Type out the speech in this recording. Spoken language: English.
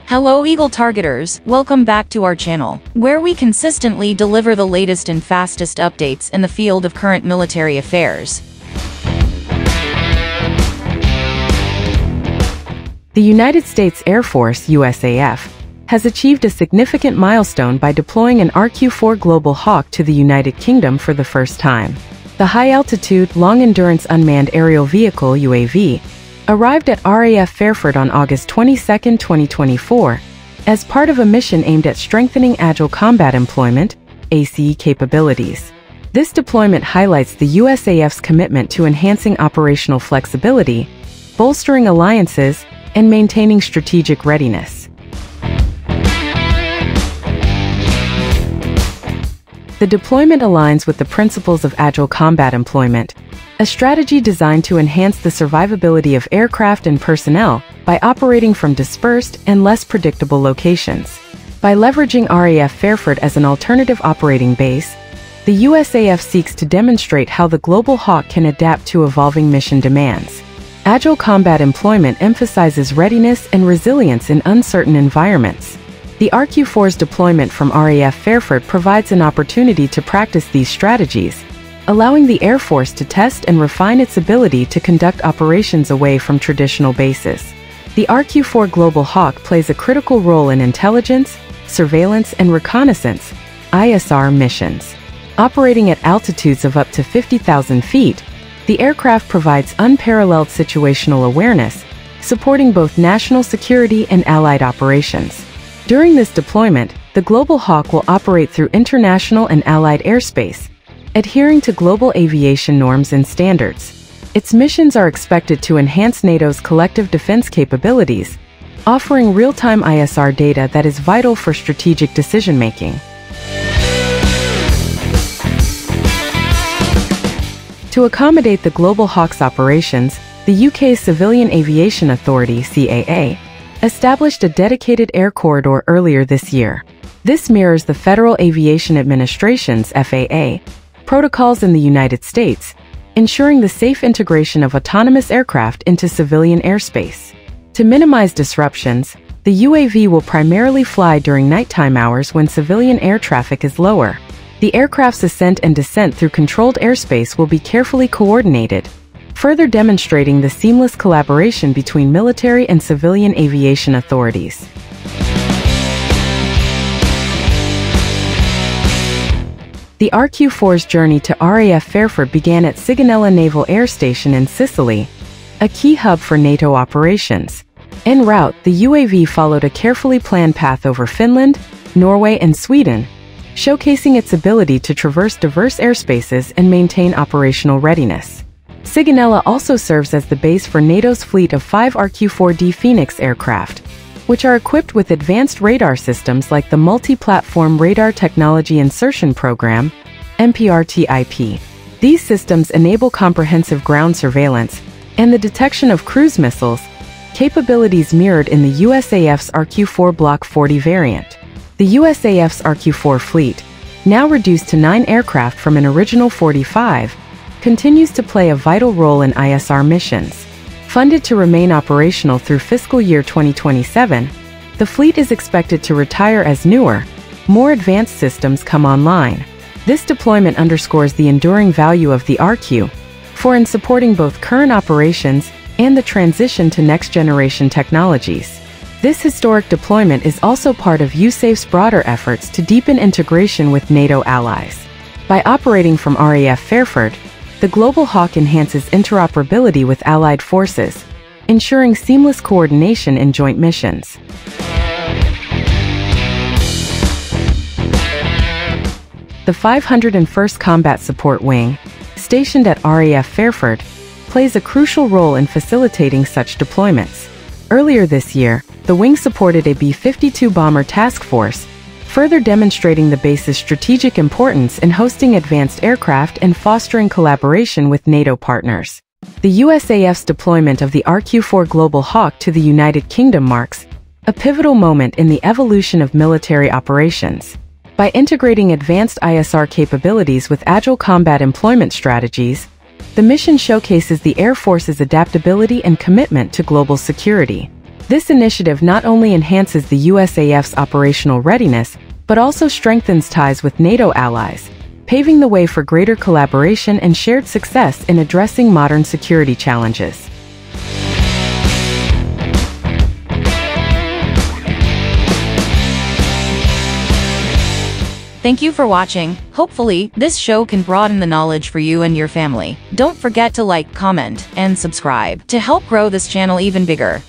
Hello Eagle Targeters, welcome back to our channel, where we consistently deliver the latest and fastest updates in the field of current military affairs. The United States Air Force, USAF, has achieved a significant milestone by deploying an RQ-4 Global Hawk to the United Kingdom for the first time. The high-altitude, long-endurance unmanned aerial vehicle UAV arrived at RAF Fairford on August 22, 2024, as part of a mission aimed at strengthening Agile Combat Employment (ACE) capabilities. This deployment highlights the USAF's commitment to enhancing operational flexibility, bolstering alliances, and maintaining strategic readiness. The deployment aligns with the principles of Agile Combat Employment, a strategy designed to enhance the survivability of aircraft and personnel by operating from dispersed and less predictable locations. By leveraging RAF Fairford as an alternative operating base, the USAF seeks to demonstrate how the Global Hawk can adapt to evolving mission demands. Agile Combat Employment emphasizes readiness and resilience in uncertain environments. The RQ-4's deployment from RAF Fairford provides an opportunity to practice these strategies, allowing the Air Force to test and refine its ability to conduct operations away from traditional bases. The RQ-4 Global Hawk plays a critical role in intelligence, surveillance, and reconnaissance (ISR) missions. Operating at altitudes of up to 50,000 feet, the aircraft provides unparalleled situational awareness, supporting both national security and allied operations. During this deployment, the Global Hawk will operate through international and allied airspace, adhering to global aviation norms and standards. Its missions are expected to enhance NATO's collective defense capabilities, offering real-time ISR data that is vital for strategic decision-making. To accommodate the Global Hawk's operations, the UK Civil Aviation Authority (CAA) established a dedicated air corridor earlier this year. This mirrors the Federal Aviation Administration's (FAA) protocols in the United States, ensuring the safe integration of autonomous aircraft into civilian airspace. To minimize disruptions, the UAV will primarily fly during nighttime hours when civilian air traffic is lower. The aircraft's ascent and descent through controlled airspace will be carefully coordinated, further demonstrating the seamless collaboration between military and civilian aviation authorities. The RQ-4's journey to RAF Fairford began at Sigonella Naval Air Station in Sicily, a key hub for NATO operations. En route, the UAV followed a carefully planned path over Finland, Norway, and Sweden, showcasing its ability to traverse diverse airspaces and maintain operational readiness. Sigonella also serves as the base for NATO's fleet of 5 RQ-4D Phoenix aircraft, which are equipped with advanced radar systems like the Multi-Platform Radar Technology Insertion Program, MPRTIP. These systems enable comprehensive ground surveillance and the detection of cruise missiles, capabilities mirrored in the USAF's RQ-4 Block 40 variant. The USAF's RQ-4 fleet, now reduced to 9 aircraft from an original 45, continues to play a vital role in ISR missions. Funded to remain operational through fiscal year 2027, the fleet is expected to retire as newer, more advanced systems come online. This deployment underscores the enduring value of the RQ-4 in supporting both current operations and the transition to next-generation technologies. This historic deployment is also part of USAF's broader efforts to deepen integration with NATO allies. By operating from RAF Fairford, the Global Hawk enhances interoperability with allied forces, ensuring seamless coordination in joint missions. The 501st Combat Support Wing, stationed at RAF Fairford, plays a crucial role in facilitating such deployments. Earlier this year, the wing supported a B-52 bomber task force, further demonstrating the base's strategic importance in hosting advanced aircraft and fostering collaboration with NATO partners. The USAF's deployment of the RQ-4 Global Hawk to the United Kingdom marks a pivotal moment in the evolution of military operations. By integrating advanced ISR capabilities with Agile Combat Employment strategies, the mission showcases the Air Force's adaptability and commitment to global security. This initiative not only enhances the USAF's operational readiness, but also strengthens ties with NATO allies, paving the way for greater collaboration and shared success in addressing modern security challenges. Thank you for watching. Hopefully, this show can broaden the knowledge for you and your family. Don't forget to like, comment, and subscribe to help grow this channel even bigger.